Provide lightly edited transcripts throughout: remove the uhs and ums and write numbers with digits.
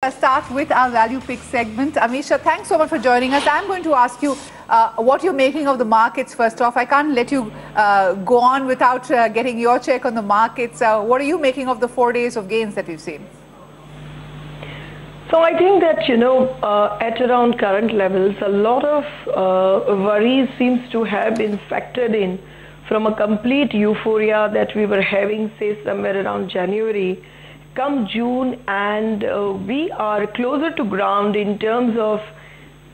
Start with our value pick segment. Amisha, thanks so much for joining us. I'm going to ask you what you're making of the markets first off. I can't let you go on without getting your check on the markets. What are you making of the 4 days of gains that you've seen? So I think that, at around current levels, a lot of worries seems to have been factored in from a complete euphoria that we were having, say, somewhere around January. Come June, and we are closer to ground in terms of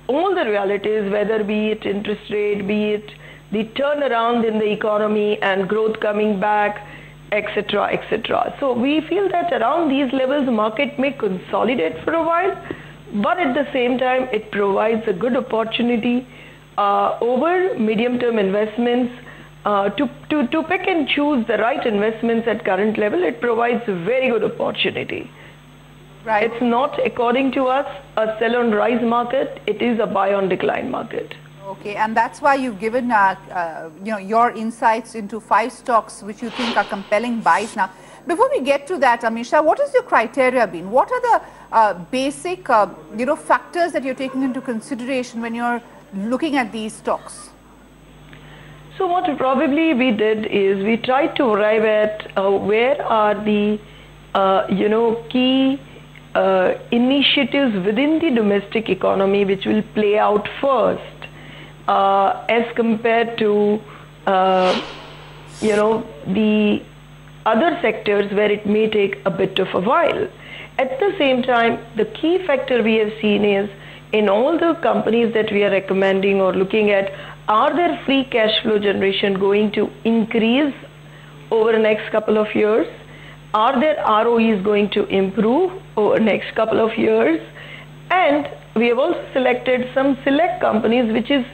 all the realities, whether be it interest rate, be it the turnaround in the economy and growth coming back, etc., etc. So we feel that around these levels, the market may consolidate for a while, but at the same time, it provides a good opportunity over medium-term investments. To pick and choose the right investments at current level, it provides a very good opportunity. Right. It's not, according to us, a sell on rise market. It is a buy on decline market. Okay, and that's why you've given your insights into 5 stocks which you think are compelling buys. Now, before we get to that, Amisha, what has your criteria been? What are the basic factors that you're taking into consideration when you're looking at these stocks? So what probably we did is we tried to arrive at where are the key initiatives within the domestic economy which will play out first as compared to the other sectors where it may take a bit of a while. At the same time, the key factor we have seen is in all the companies that we are recommending or looking at, are their free cash flow generation going to increase over the next couple of years? Are their ROEs going to improve over the next couple of years? And we have also selected some select companies which is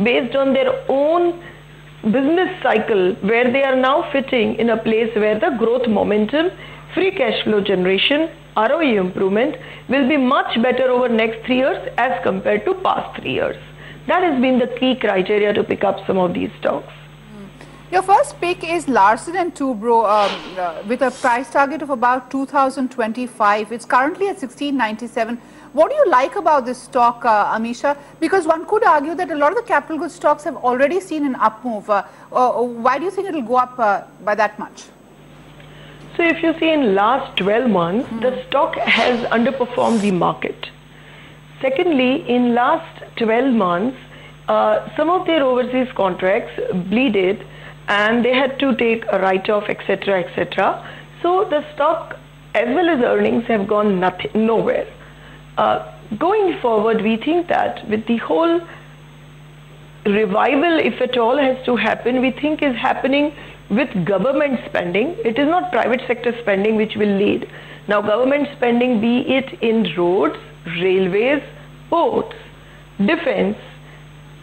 based on their own business cycle, where they are now fitting in a place where the growth momentum, free cash flow generation, ROE improvement will be much better over next 3 years as compared to past 3 years. That has been the key criteria to pick up some of these stocks. Your first pick is Larsen & Toubro with a price target of about 2025. It's currently at 1697. What do you like about this stock, Amisha? Because one could argue that a lot of the capital goods stocks have already seen an up move. Why do you think it will go up by that much? So if you see in last 12 months, the stock has underperformed the market. Secondly, in last 12 months, some of their overseas contracts bleeded and they had to take a write-off, etc., etc. So the stock as well as earnings have gone nowhere. Going forward, we think that with the whole revival, if at all has to happen, we think is happening with government spending. It is not private sector spending which will lead. Now, government spending, be it in roads, railways, ports, defense,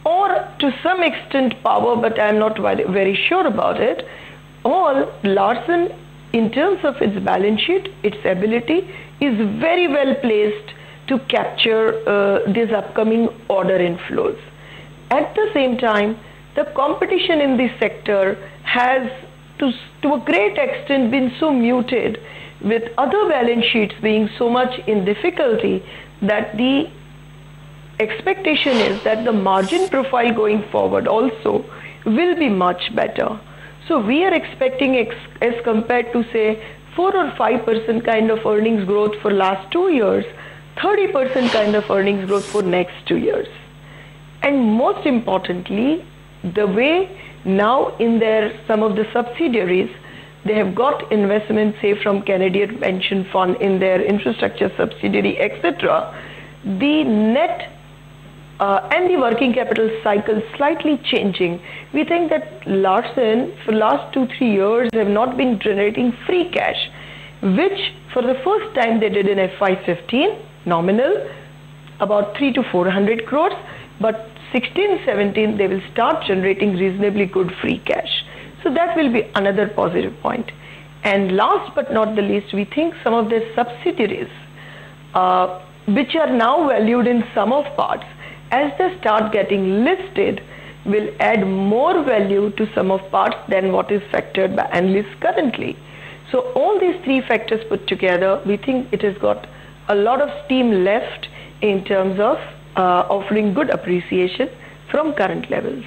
or to some extent power, but I am not very sure about it, all Larsen, in terms of its balance sheet, its ability, is very well placed to capture these upcoming order inflows. At the same time, the competition in this sector has to a great extent been so muted, with other balance sheets being so much in difficulty, that the expectation is that the margin profile going forward also will be much better. So we are expecting, as compared to say 4 or 5% kind of earnings growth for last 2 years, 30% kind of earnings growth for next 2 years. And most importantly, the way now in some of the subsidiaries, they have got investments, say from Canadian Pension Fund in their infrastructure subsidiary, etc. The net and the working capital cycle slightly changing. We think that Larsen for last 2-3 years have not been generating free cash, which for the first time they did in FY15, nominal, about 300 to 400 crores, but 16-17 they will start generating reasonably good free cash. So that will be another positive point. And last but not the least, we think some of their subsidiaries, which are now valued in sum of parts, as they start getting listed, will add more value to sum of parts than what is factored by analysts currently. So all these 3 factors put together, we think it has got a lot of steam left in terms of offering good appreciation from current levels.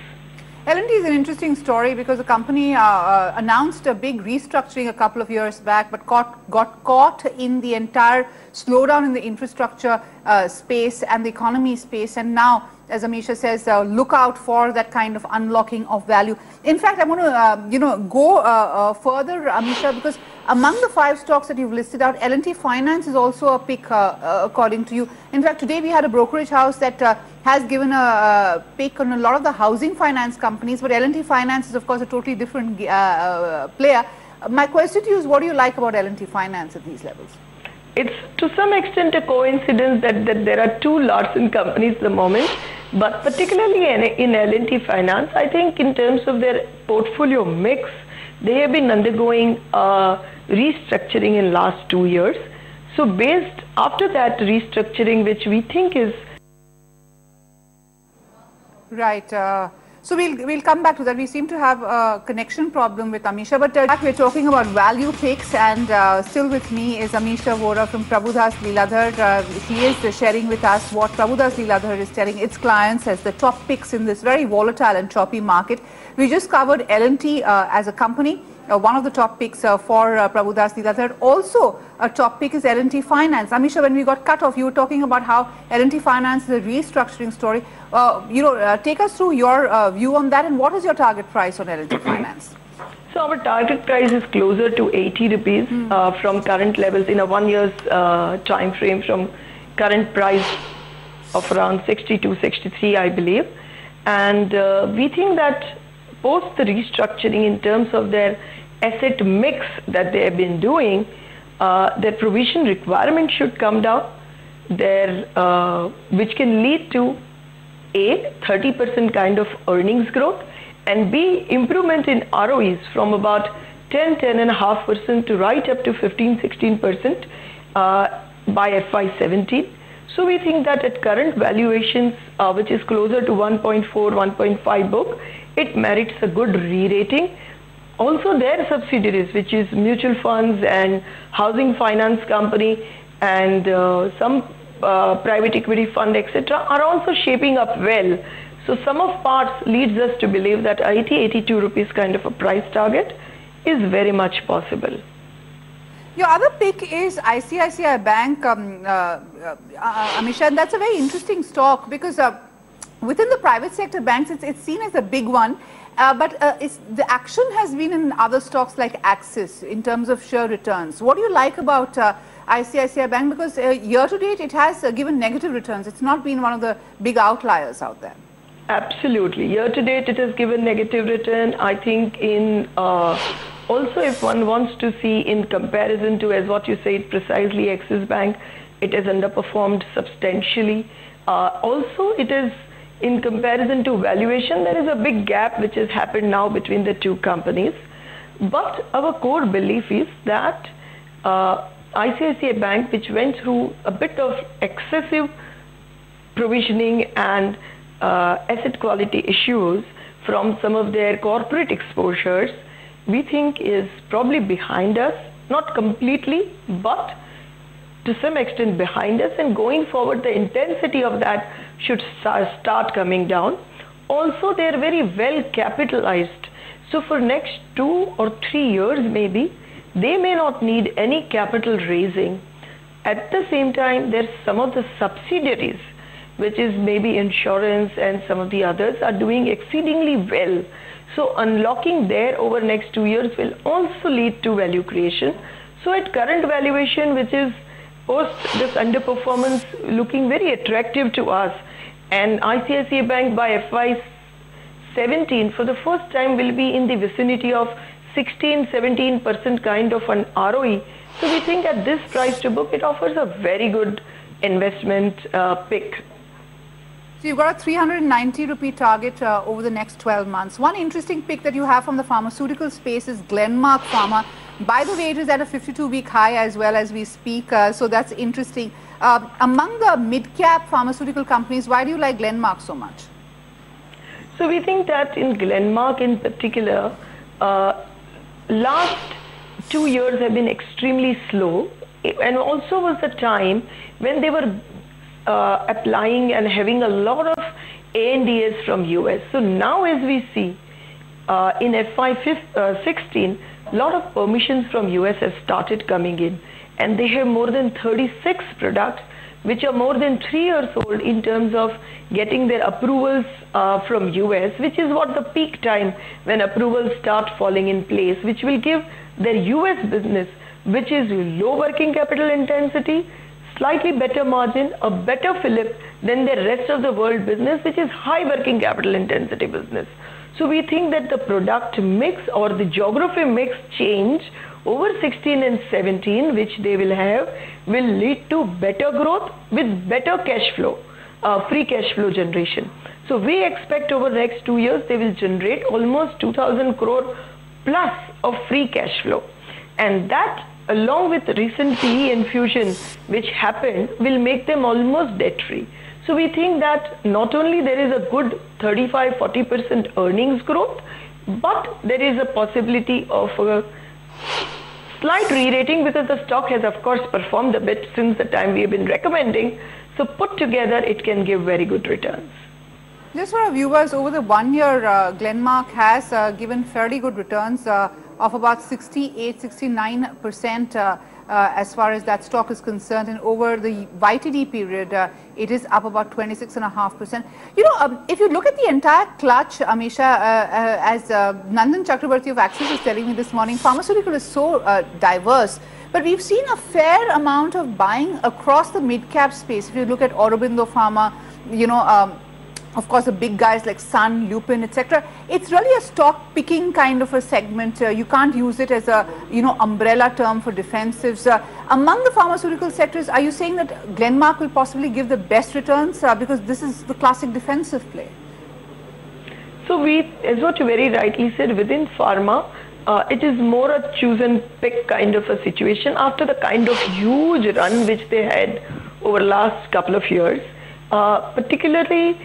L&T is an interesting story because the company announced a big restructuring a couple of years back, but got caught in the entire slowdown in the infrastructure space and the economy space. And now, as Amisha says, look out for that kind of unlocking of value. In fact, I want to go further, Amisha, because among the 5 stocks that you've listed out, L&T Finance is also a pick according to you. In fact, today we had a brokerage house that has given a pick on a lot of the housing finance companies, but L&T Finance is of course a totally different player. My question to you is, what do you like about L&T Finance at these levels? It's to some extent a coincidence that there are 2 Larsen companies at the moment, but particularly in L&T Finance, I think in terms of their portfolio mix, they have been undergoing restructuring in last 2 years. So based after that restructuring, which we think is right. So we'll come back to that. We seem to have a connection problem with Amisha, but we're talking about value picks, and still with me is Amisha Vora from Prabhudas Lilladher. She is sharing with us what Prabhudas Lilladher is telling its clients as the top picks in this very volatile and choppy market. We just covered L&T as a company. One of the top picks for Prabhudas Lilladher. Also, a top pick is L&T Finance. Amisha, when we got cut off, you were talking about how L&T Finance is a restructuring story. Take us through your view on that, and what is your target price on L&T Finance? So our target price is closer to 80 rupees from current levels in a 1 year's time frame from current price of around 62, 63, I believe. And we think that post the restructuring in terms of their asset mix that they have been doing, their provision requirement should come down, which can lead to A, 30% kind of earnings growth, and B, improvement in ROEs from about 10.5% to right up to 15-16% by FY17. So we think that at current valuations, which is closer to 1.4, 1.5 book, it merits a good re-rating. Also their subsidiaries, which is mutual funds and housing finance company and some private equity fund, etc., are also shaping up well. So sum of parts leads us to believe that 80-82 rupees kind of a price target is very much possible. Your other pick is ICICI Bank, Amisha, and that's a very interesting stock because within the private sector banks, it's seen as a big one, but the action has been in other stocks like Axis in terms of sheer returns. What do you like about ICICI Bank? Because year to date, it has given negative returns. It's not been one of the big outliers out there. Absolutely. Year to date, it has given negative return. I think in also if one wants to see in comparison to, as what you said, precisely Axis Bank, it has underperformed substantially. Also, it is in comparison to valuation, there is a big gap which has happened now between the 2 companies. But our core belief is that ICICI Bank, which went through a bit of excessive provisioning and asset quality issues from some of their corporate exposures, we think is probably behind us, not completely, but to some extent behind us, and going forward the intensity of that should start coming down. Also, they are very well capitalized, so for next 2 or 3 years maybe they may not need any capital raising. At the same time, there's some of the subsidiaries, which is maybe insurance and some of the others, are doing exceedingly well. So unlocking there over next 2 years will also lead to value creation. So at current valuation, which is post this underperformance, looking very attractive to us, and ICICI Bank by FY17 for the first time will be in the vicinity of 16-17% kind of an ROE. So we think at this price to book, it offers a very good investment pick. So you've got a 390 rupee target over the next 12 months. One interesting pick that you have from the pharmaceutical space is Glenmark Pharma. By the way, it is at a 52-week high as well as we speak, so that's interesting. Among the mid-cap pharmaceutical companies, why do you like Glenmark so much? So we think that in Glenmark in particular, last 2 years have been extremely slow and also was the time when they were applying and having a lot of ANDAs from US. So now as we see in FY16, a lot of permissions from US have started coming in, and they have more than 36 products which are more than 3 years old in terms of getting their approvals from US, which is what the peak time when approvals start falling in place, which will give their US business, which is low working capital intensity, slightly better margin, a better fillip than the rest of the world business, which is high working capital intensity business. So we think that the product mix or the geography mix change over 16 and 17, which they will have, will lead to better growth with better cash flow, free cash flow generation. So we expect over the next 2 years, they will generate almost 2,000 crore plus of free cash flow. And that, along with recent PE infusion, which happened, will make them almost debt-free. So we think that not only there is a good 35–40% earnings growth, but there is a possibility of a slight re-rating, because the stock has of course performed a bit since the time we have been recommending. So put together, it can give very good returns. Just for our viewers, over the 1 year, Glenmark has given fairly good returns of about 68–69% as far as that stock is concerned, and over the YTD period, it is up about 26.5%. You know, if you look at the entire clutch, Amisha, as Nandan Chakrabarti of Axis was telling me this morning, pharmaceutical is so diverse. But we've seen a fair amount of buying across the mid-cap space. If you look at Aurobindo Pharma, you know, of course, the big guys like Sun, Lupin, etc. It's really a stock picking kind of a segment. You can't use it as a, you know, umbrella term for defensives. Among the pharmaceutical sectors, are you saying that Glenmark will possibly give the best returns because this is the classic defensive play? So we, as what you very rightly said, within pharma, it is more a choose and pick kind of a situation after the kind of huge run which they had over the last couple of years, particularly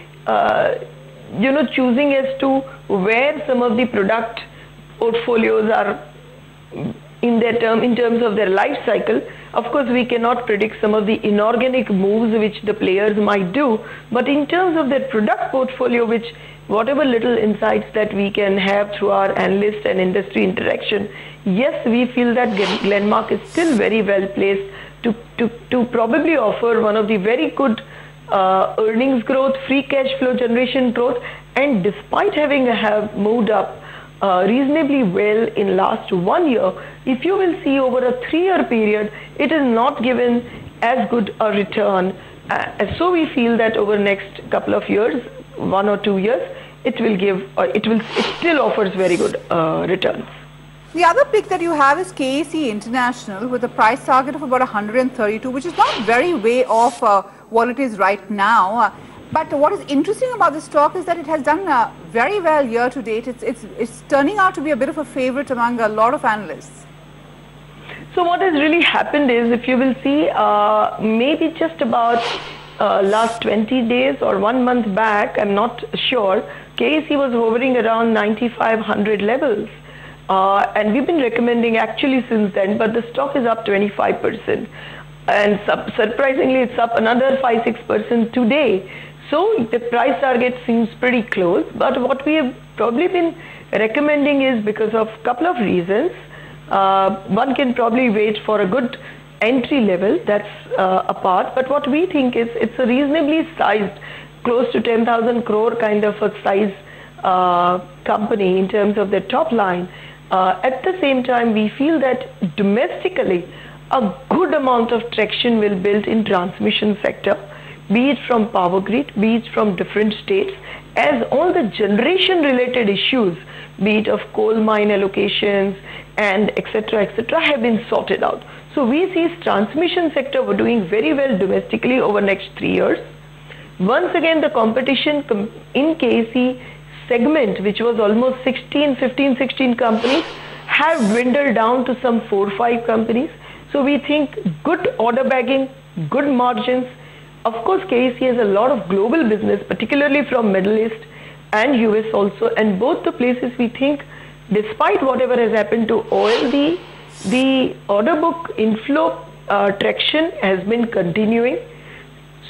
you know, choosing as to where some of the product portfolios are in terms of their life cycle. Of course, we cannot predict some of the inorganic moves which the players might do, but in terms of their product portfolio, which whatever little insights that we can have through our analyst and industry interaction, yes, we feel that Glenmark is still very well placed to probably offer one of the very good earnings growth, free cash flow generation growth, and despite having moved up reasonably well in last 1 year, if you will see over a 3-year period, it is not given as good a return. So we feel that over the next couple of years, 1 or 2 years, it will give, it still offers very good returns. The other pick that you have is KAC International with a price target of about 132, which is not very way off what it is right now. But what is interesting about this stock is that it has done very well year to date. It's turning out to be a bit of a favorite among a lot of analysts. So what has really happened is, if you will see, maybe just about last 20 days or 1 month back, I'm not sure, KAC was hovering around 9500 levels. And we've been recommending actually since then, but the stock is up 25%. And surprisingly, it's up another 5–6% today. So the price target seems pretty close. But what we have probably been recommending is because of a couple of reasons. One can probably wait for a good entry level, that's apart. But what we think is it's a reasonably sized, close to 10,000 crore kind of a size company in terms of their top line. At the same time, we feel that domestically, a good amount of traction will build in transmission sector, be it from power grid, be it from different states, as all the generation related issues, be it of coal mine allocations and etc. have been sorted out. So we see transmission sector doing very well domestically over next 3 years. Once again, the competition in KAC segment, which was almost 15, 16 companies, have dwindled down to some 4–5 companies. So we think good order bagging, good margins. Of course, KAC has a lot of global business, particularly from Middle East and US also, and both the places we think, despite whatever has happened to oil, the order book inflow traction has been continuing.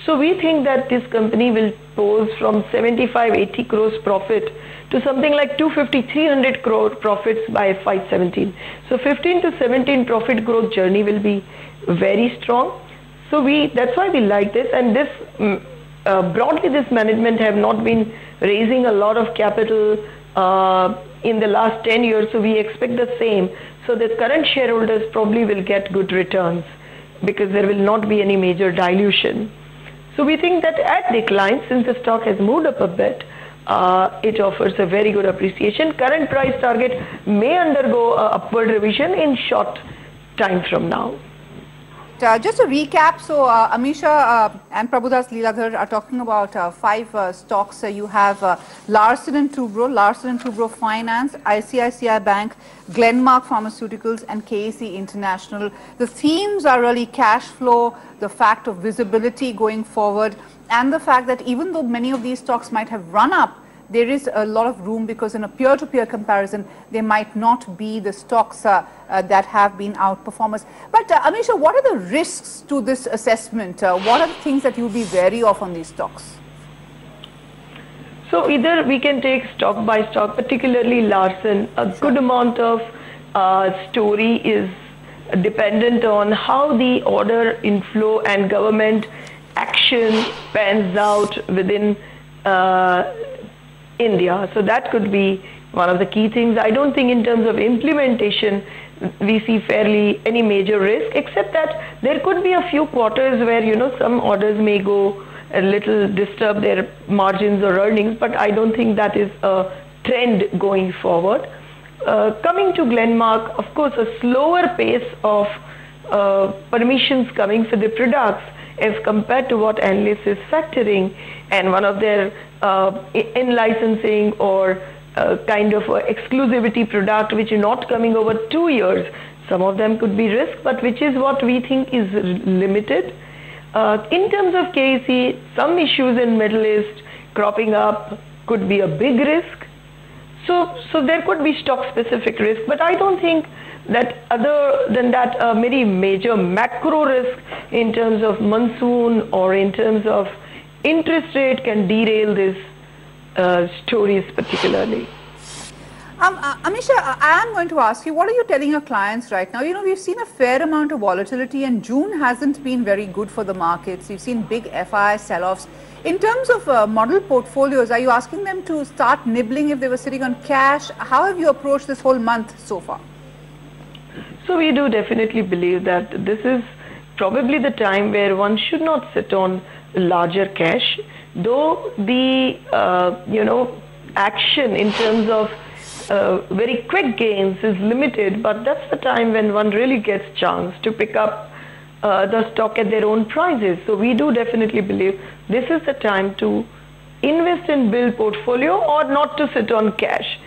So we think that this company will pose from 75-80 crores profit to something like 250-300 crore profits by FY17. So 15 to 17 profit growth journey will be very strong. So that's why we like this, and this broadly this management have not been raising a lot of capital in the last 10 years, so we expect the same. So the current shareholders probably will get good returns because there will not be any major dilution. So we think that at decline, since the stock has moved up a bit, it offers a very good appreciation. Current price target may undergo a upward revision in short time from now. Just to recap, so Amisha and Prabhudas Leeladhar are talking about 5 stocks. You have Larsen & Toubro, Larsen & Toubro Finance, ICICI Bank, Glenmark Pharmaceuticals and KAC International. The themes are really cash flow, the fact of visibility going forward, and the fact that even though many of these stocks might have run up, there is a lot of room because in a peer-to-peer comparison, they might not be the stocks that have been outperformers. But Amisha, what are the risks to this assessment? What are the things that you'll be wary of on these stocks? So either we can take stock by stock, particularly Larsen. A good amount of story is dependent on how the order inflow and government action pans out within India. So that could be one of the key things. I don't think in terms of implementation we see fairly any major risk, except that there could be a few quarters where, you know, some orders may go a little disturb their margins or earnings, but I don't think that is a trend going forward. Coming to Glenmark, of course, a slower pace of permissions coming for the products as compared to what analysts is factoring, and one of their in-licensing or kind of exclusivity product which is not coming over 2 years. Some of them could be risk, but which is what we think is limited. In terms of KAC, some issues in Middle East cropping up could be a big risk. So there could be stock-specific risk, but I don't think that other than that a very major macro risk in terms of monsoon or in terms of interest rate can derail these stories particularly. Amisha, I am going to ask you, what are you telling your clients right now? You know, we've seen a fair amount of volatility and June hasn't been very good for the markets. We've seen big FII sell-offs. In terms of model portfolios, are you asking them to start nibbling if they were sitting on cash? How have you approached this whole month so far? So we do definitely believe that this is probably the time where one should not sit on larger cash, though the action in terms of very quick gains is limited, but that's the time when one really gets chance to pick up the stock at their own prices. So we do definitely believe this is the time to invest in build portfolio or not to sit on cash.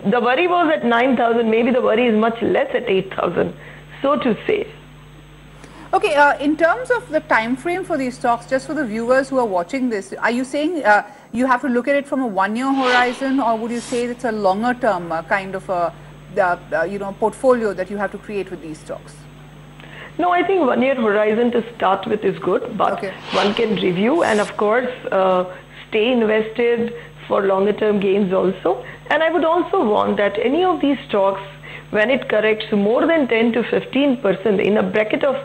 The worry was at 9,000, maybe the worry is much less at 8,000, so to say. Okay, in terms of the time frame for these stocks, just for the viewers who are watching this, are you saying you have to look at it from a one-year horizon, or would you say it's a longer-term kind of portfolio that you have to create with these stocks? No, I think one-year horizon to start with is good, but one can review and of course stay invested for longer-term gains also. And I would also warn that any of these stocks, when it corrects more than 10 to 15% in a bracket of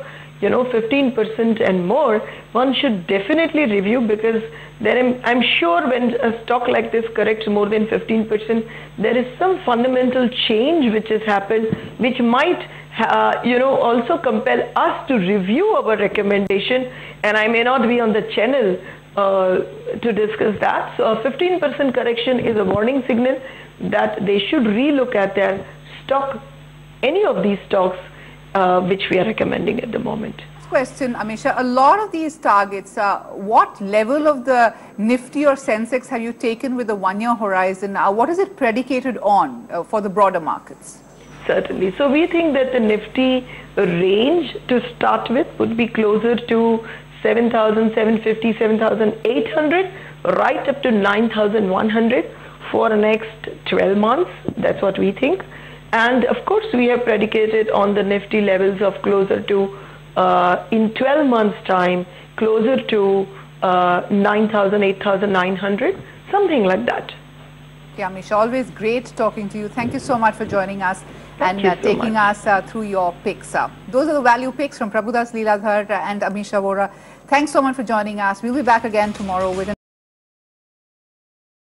15% and more, one should definitely review, because I'm sure when a stock like this corrects more than 15%, there is some fundamental change which has happened, which might also compel us to review our recommendation, and I may not be on the channel to discuss that. So a 15% correction is a warning signal that they should relook at their stock, any of these stocks which we are recommending at the moment. Question, Amisha, a lot of these targets, what level of the Nifty or Sensex have you taken with the one-year horizon? What is it predicated on for the broader markets? Certainly. So we think that the Nifty range to start with would be closer to 7,750, 7,800, right up to 9,100 for the next 12 months. That's what we think. And of course, we have predicated on the Nifty levels of closer to, in 12 months' time, closer to 9,000, 8,900, something like that. Yeah, Amisha, always great talking to you. Thank you so much for joining us and taking us through your picks. Those are the value picks from Prabhudas Leeladhar and Amisha Vora. Thanks so much for joining us. We'll be back again tomorrow with